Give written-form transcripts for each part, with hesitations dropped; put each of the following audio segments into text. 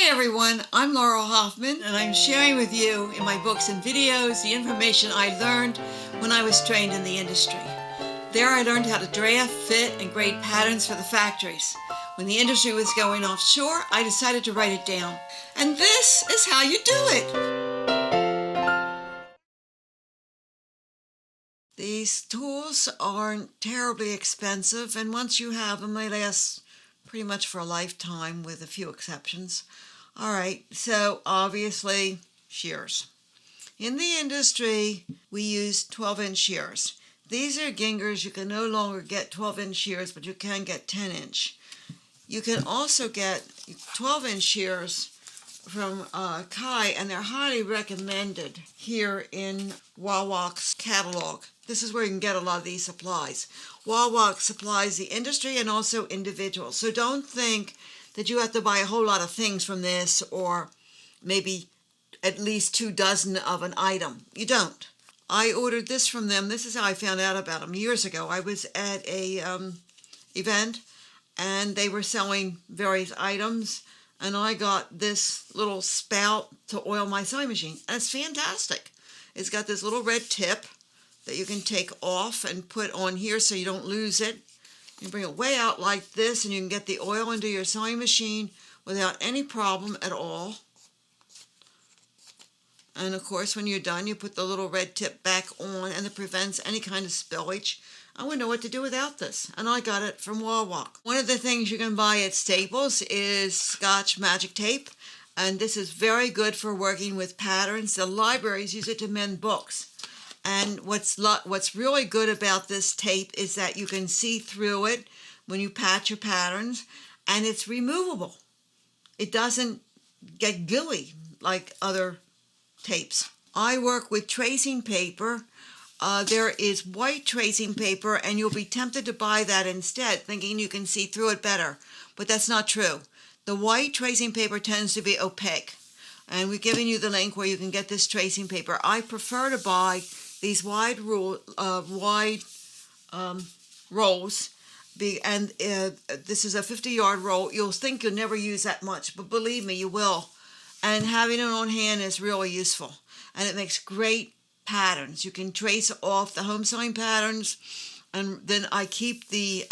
Hi everyone, I'm Laurel Hoffman and I'm sharing with you in my books and videos the information I learned when I was trained in the industry. There I learned how to draft, fit, and grade patterns for the factories. When the industry was going offshore, I decided to write it down. And this is how you do it. These tools aren't terribly expensive, and once you have them, they last pretty much for a lifetime with a few exceptions. Alright, so obviously shears. In the industry, we use 12-inch shears. These are Gingers. You can no longer get 12-inch shears, but you can get 10-inch. You can also get 12-inch shears from Kai, and they're highly recommended here in Wawak's catalog. This is where you can get a lot of these supplies. Wawak supplies the industry and also individuals. So don't think that you have to buy a whole lot of things from this, or maybe at least 2 dozen of an item. You don't. I ordered this from them. This is how I found out about them years ago. I was at a event, and they were selling various items, and I got this little spout to oil my sewing machine. And it's fantastic. It's got this little red tip that you can take off and put on here so you don't lose it. You bring it way out like this, and you can get the oil into your sewing machine without any problem at all. And of course, when you're done, you put the little red tip back on, and it prevents any kind of spillage. I wouldn't know what to do without this, and I got it from Wawak. One of the things you can buy at Staples is Scotch Magic Tape, and this is very good for working with patterns. The libraries use it to mend books. And what's really good about this tape is that you can see through it when you patch your patterns, and it's removable. It doesn't get gooey like other tapes. I work with tracing paper. There is white tracing paper, and you'll be tempted to buy that instead, thinking you can see through it better. But that's not true. The white tracing paper tends to be opaque. And we've given you the link where you can get this tracing paper. I prefer to buy these wide rolls, and this is a 50-yard roll. You'll think you'll never use that much, but believe me, you will. And having it on hand is really useful, and it makes great patterns. You can trace off the home sewing patterns, and then I keep the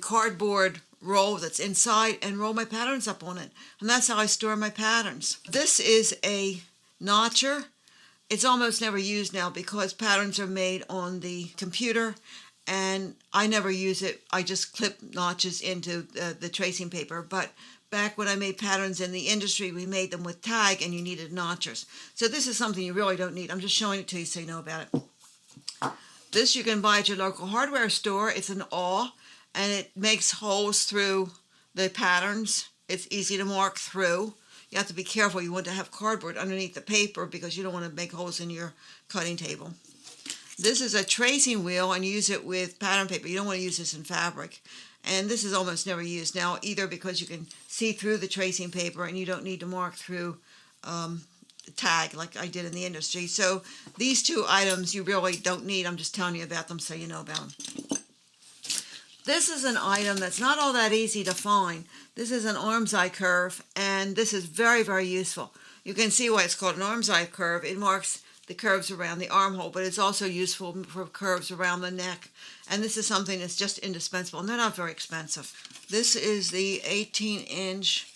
cardboard roll that's inside and roll my patterns up on it, and that's how I store my patterns. This is a notcher. It's almost never used now because patterns are made on the computer, and I never use it. I just clip notches into the tracing paper. But back when I made patterns in the industry, we made them with tag, and you needed notchers. So this is something you really don't need. I'm just showing it to you so you know about it. This you can buy at your local hardware store. It's an awl, and it makes holes through the patterns. It's easy to mark through. You have to be careful. You want to have cardboard underneath the paper because you don't want to make holes in your cutting table. This is a tracing wheel, and use it with pattern paper. You don't want to use this in fabric. And this is almost never used now, either because you can see through the tracing paper and you don't need to mark through tag like I did in the industry. So these 2 items you really don't need. I'm just telling you about them so you know about them. This is an item that's not all that easy to find. This is an arm's eye curve, and this is very, very useful. You can see why it's called an arm's eye curve. It marks the curves around the armhole, but it's also useful for curves around the neck. And this is something that's just indispensable, and they're not very expensive. This is the 18-inch,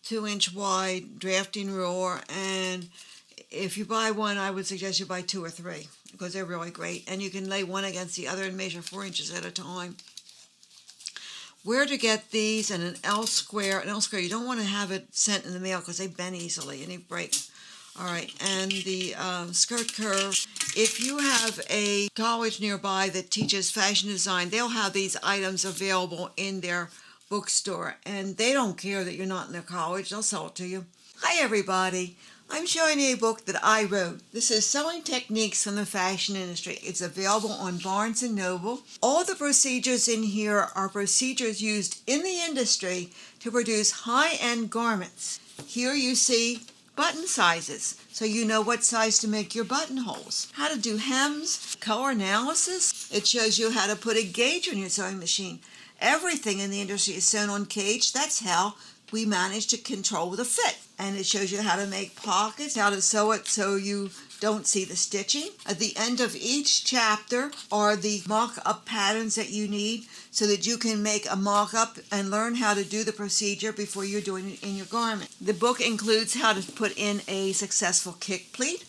2-inch wide drafting ruler, and if you buy one, I would suggest you buy 2 or 3 because they're really great. And you can lay one against the other and measure 4 inches at a time. Where to get these, and an L square. An L square, you don't want to have it sent in the mail because they bend easily and they break. All right, and the skirt curve. If you have a college nearby that teaches fashion design, they'll have these items available in their bookstore, and they don't care that you're not in their college. They'll sell it to you. Hi, everybody. I'm showing you a book that I wrote. This is Sewing Techniques from the Fashion Industry. It's available on Barnes & Noble. All the procedures in here are procedures used in the industry to produce high-end garments. Here you see button sizes, so you know what size to make your buttonholes. How to do hems, color analysis. It shows you how to put a gauge on your sewing machine. everything in the industry is sewn on cage. That's how we manage to control the fit. And it shows you how to make pockets, how to sew it so you don't see the stitching. At the end of each chapter are the mock-up patterns that you need so that you can make a mock-up and learn how to do the procedure before you're doing it in your garment. The book includes how to put in a successful kick pleat.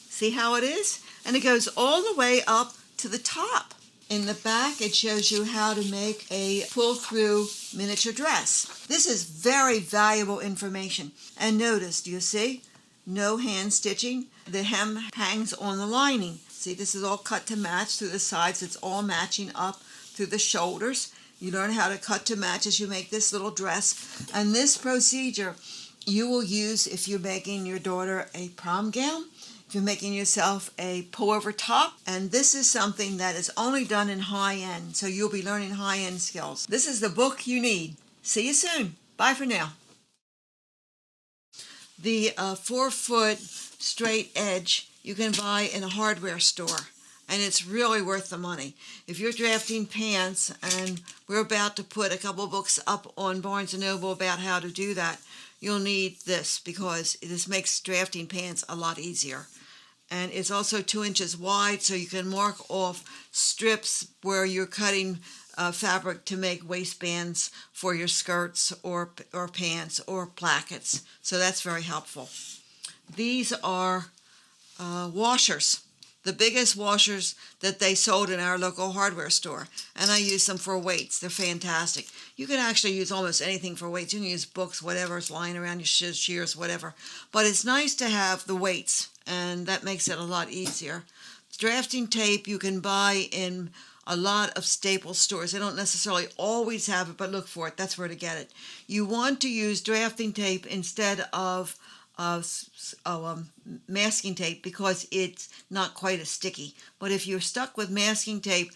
See how it is? And it goes all the way up to the top. In the back, it shows you how to make a pull-through miniature dress. This is very valuable information. And notice, do you see? No hand stitching. The hem hangs on the lining. See, this is all cut to match through the sides. It's all matching up through the shoulders. You learn how to cut to match as you make this little dress. And this procedure you will use if you're making your daughter a prom gown, if you're making yourself a pullover top, and this is something that is only done in high end, so you'll be learning high end skills. This is the book you need. See you soon. Bye for now. The 4-foot straight edge you can buy in a hardware store, and it's really worth the money. If you're drafting pants, and we're about to put a couple books up on Barnes & Noble about how to do that, you'll need this because this makes drafting pants a lot easier. And it's also 2 inches wide, so you can mark off strips where you're cutting fabric to make waistbands for your skirts or pants or plackets. So that's very helpful. These are washers, the biggest washers that they sold in our local hardware store. And I use them for weights. They're fantastic. You can actually use almost anything for weights. You can use books, whatever's lying around, your shears, whatever. But it's nice to have the weights, and that makes it a lot easier. Drafting tape you can buy in a lot of staple stores. They don't necessarily always have it, but look for it. That's where to get it. You want to use drafting tape instead of masking tape because it's not quite as sticky. But if you're stuck with masking tape,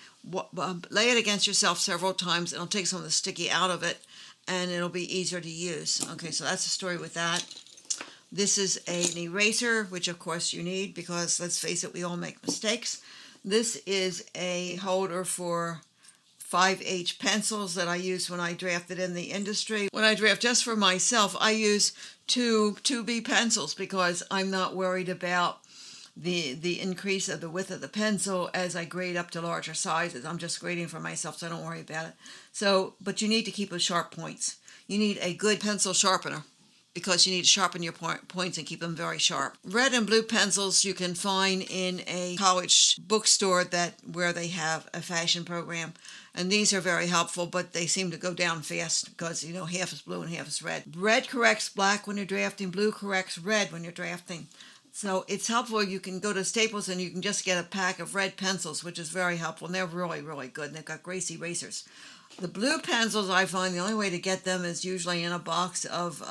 lay it against yourself several times. It'll take some of the sticky out of it, and it'll be easier to use. Okay, so that's the story with that. This is an eraser, which of course you need because, let's face it, we all make mistakes. This is a holder for 5H pencils that I use when I drafted in the industry. When I draft just for myself, I use two 2B pencils because I'm not worried about the increase of the width of the pencil as I grade up to larger sizes. I'm just grading for myself, so I don't worry about it. So, but you need to keep those sharp points. You need a good pencil sharpener because you need to sharpen your points and keep them very sharp. Red and blue pencils you can find in a college bookstore where they have a fashion program. And these are very helpful, but they seem to go down fast because, half is blue and half is red. Red corrects black when you're drafting. Blue corrects red when you're drafting. So it's helpful. You can go to Staples and you can just get a pack of red pencils, which is very helpful. And they're really, really good. And they've got great erasers. The blue pencils, I find the only way to get them is usually in a box of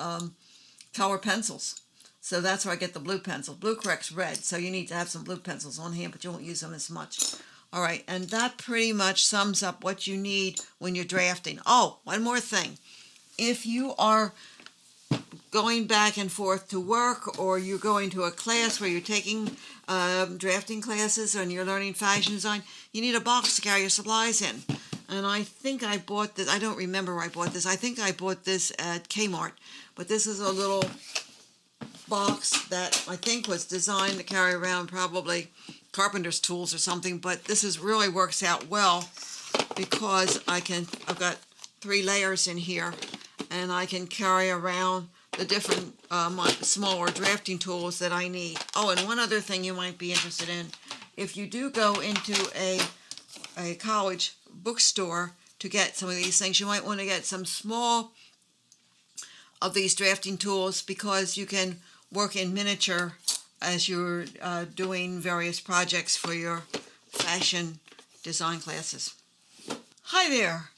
color pencils. So that's where I get the blue pencil. Blue corrects red, so you need to have some blue pencils on hand, but you won't use them as much. All right, and that pretty much sums up what you need when you're drafting. Oh, one more thing. If you are going back and forth to work, or you're going to a class where you're taking drafting classes and you're learning fashion design, you need a box to carry your supplies in. And I think I bought this. I don't remember where I bought this. I think I bought this at Kmart. But this is a little box that I think was designed to carry around probably carpenter's tools or something. But this really works out well because I've got 3 layers in here, and I can carry around the different smaller drafting tools that I need. Oh, and one other thing you might be interested in. If you do go into a college bookstore to get some of these things, you might want to get some small of these drafting tools because you can work in miniature as you're doing various projects for your fashion design classes. Hi there.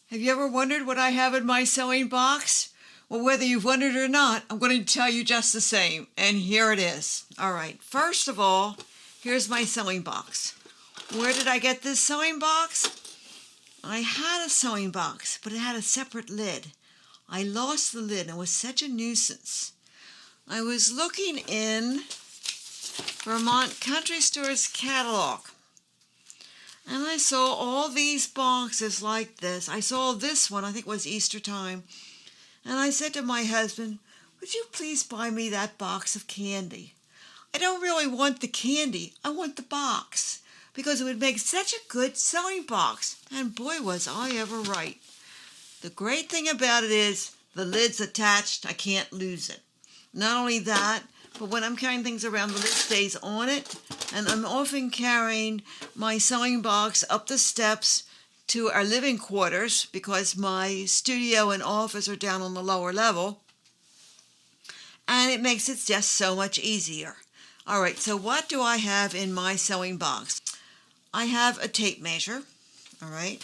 Have you ever wondered what I have in my sewing box? Well, whether you've wondered or not, I'm going to tell you just the same. And here it is. All right. First of all, here's my sewing box. Where did I get this sewing box? I had a sewing box, but it had a separate lid. I lost the lid, and it was such a nuisance. I was looking in Vermont Country Store's catalog, And I saw all these boxes like this. I saw this one, I think it was Easter time. And I said to my husband, would you please buy me that box of candy? I don't really want the candy. I want the box. Because it would make such a good sewing box. And boy, was I ever right. The great thing about it is the lid's attached. I can't lose it. Not only that, but when I'm carrying things around, the lid stays on it. And I'm often carrying my sewing box up the steps to our living quarters because my studio and office are down on the lower level. And it makes it just so much easier. All right, so what do I have in my sewing box? I have a tape measure, all right.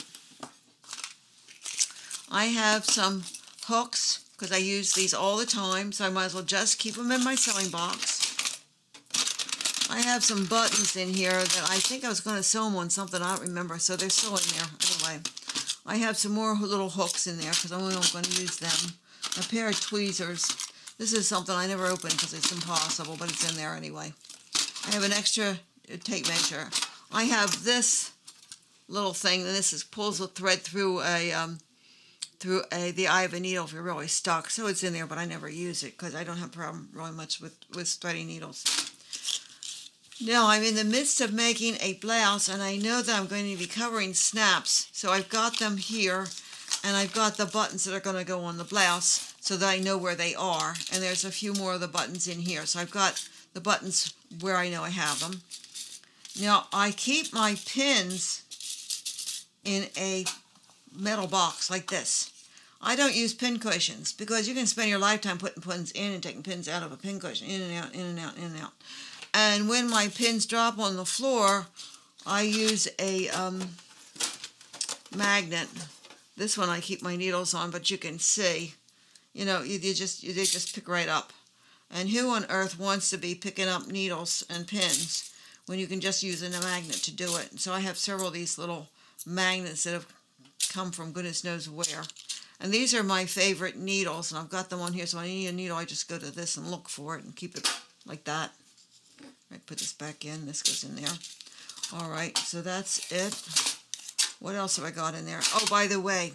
I have some hooks because I use these all the time, so I might as well just keep them in my sewing box. I have some buttons in here that I think I was going to sew them on something, I don't remember, so they're still in there. Anyway, I have some more little hooks in there because I'm only going to use them. A pair of tweezers. This is something I never opened because it's impossible, but it's in there anyway. I have an extra tape measure. I have this little thing, and this pulls the thread through the eye of a needle if you're really stuck. So it's in there, but I never use it because I don't have a problem really much with threading needles. Now I'm in the midst of making a blouse, and I know that I'm going to be covering snaps. So I've got them here, and I've got the buttons that are going to go on the blouse so that I know where they are. And there's a few more of the buttons in here. So I've got the buttons where I know I have them. Now, I keep my pins in a metal box like this. I don't use pin cushions because you can spend your lifetime putting pins in and taking pins out of a pin cushion, in and out, in and out, in and out. And when my pins drop on the floor, I use a magnet. This one I keep my needles on, but you can see, you know, they just pick right up. And who on earth wants to be picking up needles and pins when you can just use a magnet to do it? So I have several of these little magnets that have come from goodness knows where. And these are my favorite needles, and I've got them on here, so when I need a needle, I just go to this and look for it and keep it like that. All right, put this back in. This goes in there. All right, so that's it. What else have I got in there? Oh, by the way,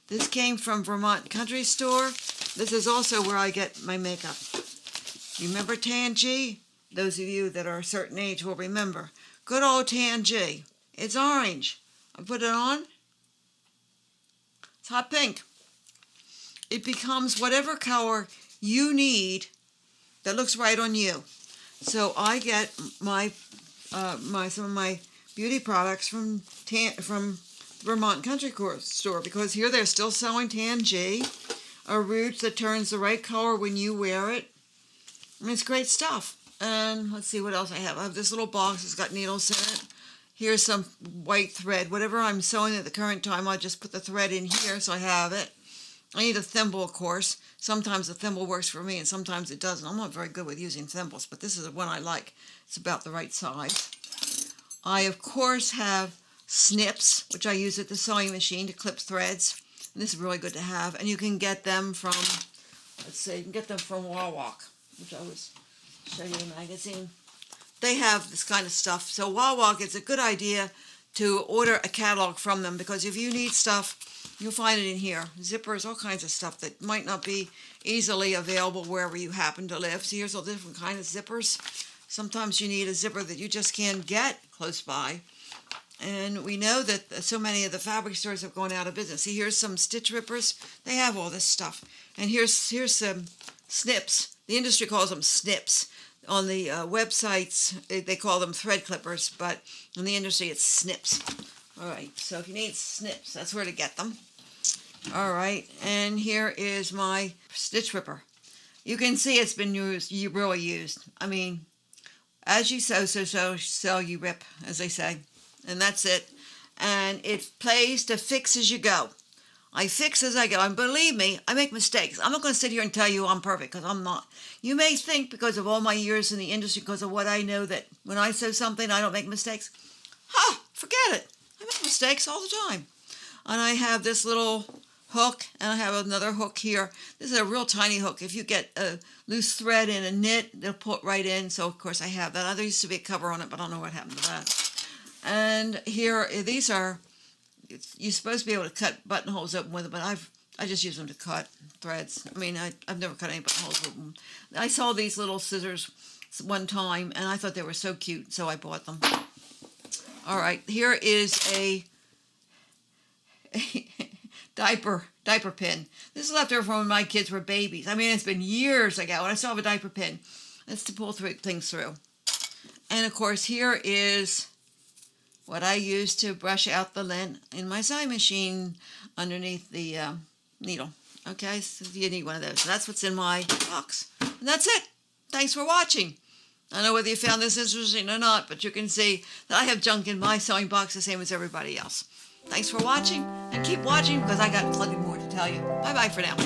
this came from Vermont Country Store. This is also where I get my makeup. You remember Tan-G? Those of you that are a certain age will remember. Good old Tan-G. It's orange. I put it on. It's hot pink. It becomes whatever color you need that looks right on you. So I get my some of my beauty products from Vermont Country Store because here they're still selling Tan-G, a rouge that turns the right color when you wear it. And it's great stuff. And let's see what else I have. I have this little box that's got needles in it. Here's some white thread. Whatever I'm sewing at the current time, I'll just put the thread in here so I have it. I need a thimble, of course. Sometimes the thimble works for me and sometimes it doesn't. I'm not very good with using thimbles, but this is the one I like. It's about the right size. I, of course, have snips, which I use at the sewing machine to clip threads. And this is really good to have. And you can get them from, let's see, you can get them from Wawak, which I was show you the magazine. They have this kind of stuff. So Wawak, it's a good idea to order a catalog from them because if you need stuff, you'll find it in here. Zippers, all kinds of stuff that might not be easily available wherever you happen to live. So here's all different kinds of zippers. Sometimes you need a zipper that you just can't get close by. And we know that so many of the fabric stores have gone out of business. See, here's some stitch rippers. They have all this stuff. And here's some snips. The industry calls them snips. On the websites, they call them thread clippers, but in the industry, it's snips. All right, so if you need snips, that's where to get them. All right, and here is my stitch ripper. You can see it's been used, really used. I mean, as you sew, so you rip, as they say. And that's it. And it plays to fix as you go. I fix as I go. And believe me, I make mistakes. I'm not going to sit here and tell you I'm perfect, because I'm not. You may think, because of all my years in the industry, because of what I know, that when I sew something, I don't make mistakes. Forget it. I make mistakes all the time. And I have this little hook, and I have another hook here. This is a real tiny hook. If you get a loose thread in a knit, they'll put right in. So, of course, I have that. There used to be a cover on it, but I don't know what happened to that. And here, these are, you're supposed to be able to cut buttonholes open with it, but I just use them to cut threads. I mean, I've never cut any buttonholes with them. I saw these little scissors one time, and I thought they were so cute, so I bought them. All right, here is a diaper pin. This is left over from when my kids were babies. I mean, it's been years ago, and I still have a diaper pin. That's to pull things through. And of course, here is what I use to brush out the lint in my sewing machine underneath the needle. Okay, so you need one of those. So that's what's in my box. And that's it. Thanks for watching. I don't know whether you found this interesting or not, but you can see that I have junk in my sewing box the same as everybody else. Thanks for watching, and keep watching because I got plenty more to tell you. Bye-bye for now.